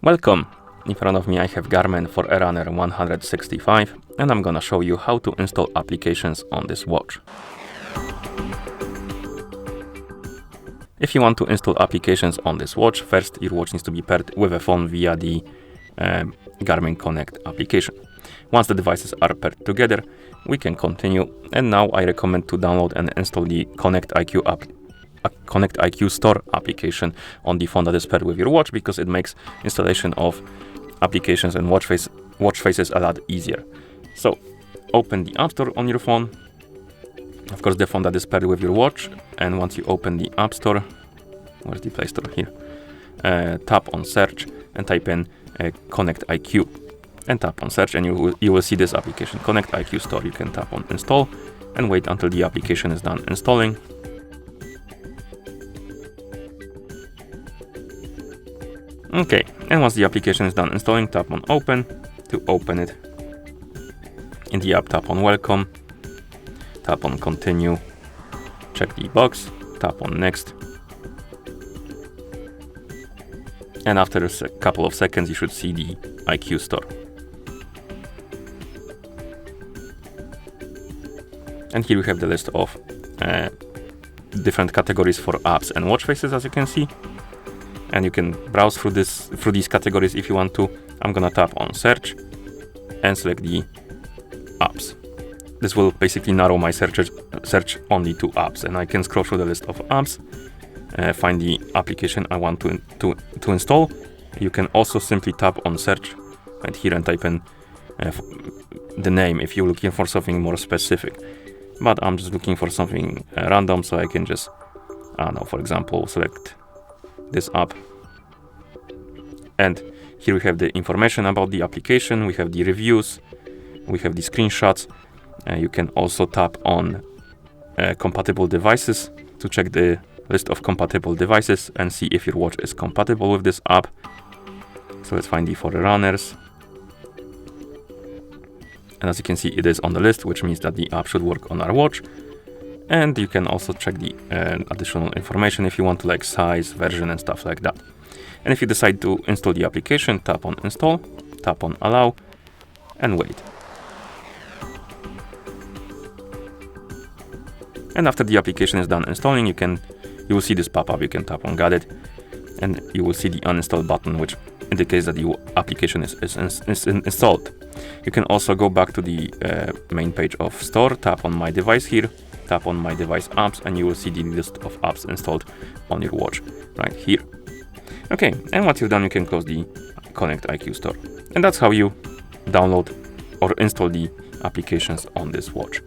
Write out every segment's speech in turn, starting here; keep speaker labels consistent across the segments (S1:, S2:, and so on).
S1: Welcome! In front of me I have GARMIN Forerunner 165 and I'm gonna show you how to install applications on this watch. If you want to install applications on this watch, first your watch needs to be paired with a phone via the Garmin Connect application. Once the devices are paired together, we can continue, and now I recommend to download and install the Connect IQ Store application on the phone that is paired with your watch, because it makes installation of applications and watch faces a lot easier. So open the App Store on your phone, of course the phone that is paired with your watch, and once you open the App Store, where's the Play Store here, tap on search and type in Connect IQ and tap on search, and you will see this application, Connect IQ Store. You can tap on install and wait until the application is done installing. Okay, and once the application is done installing, tap on open to open it. In the app, tap on welcome, tap on continue, check the box, tap on next. And after a couple of seconds, you should see the IQ Store. And here we have the list of different categories for apps and watch faces, as you can see. And you can browse through these categories if you want to. I'm gonna tap on search and select the apps. This will basically narrow my search only to apps, and I can scroll through the list of apps, find the application I want to install. You can also simply tap on search right here and type in the name if you're looking for something more specific. But I'm just looking for something random, so I can just, for example, select this app, and here we have the information about the application, we have the reviews, we have the screenshots. You can also tap on compatible devices to check the list of compatible devices and see if your watch is compatible with this app. So let's find the Forerunners, and as you can see, it is on the list, which means that the app should work on our watch. And you can also check the additional information if you want to, like size, version and stuff like that. And if you decide to install the application, tap on install, tap on allow and wait. And after the application is done installing, you will see this pop-up. You can tap on got it, and you will see the uninstall button, which indicates that the application is installed. You can also go back to the main page of store, tap on my device here, tap on my device apps, and you will see the list of apps installed on your watch right here. Okay, and once you're done, you can close the Connect IQ Store. And that's how you download or install the applications on this watch.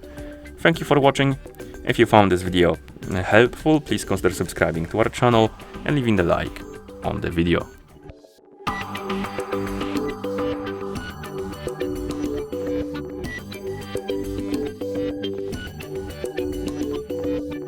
S1: Thank you for watching. If you found this video helpful, please consider subscribing to our channel and leaving the like on the video.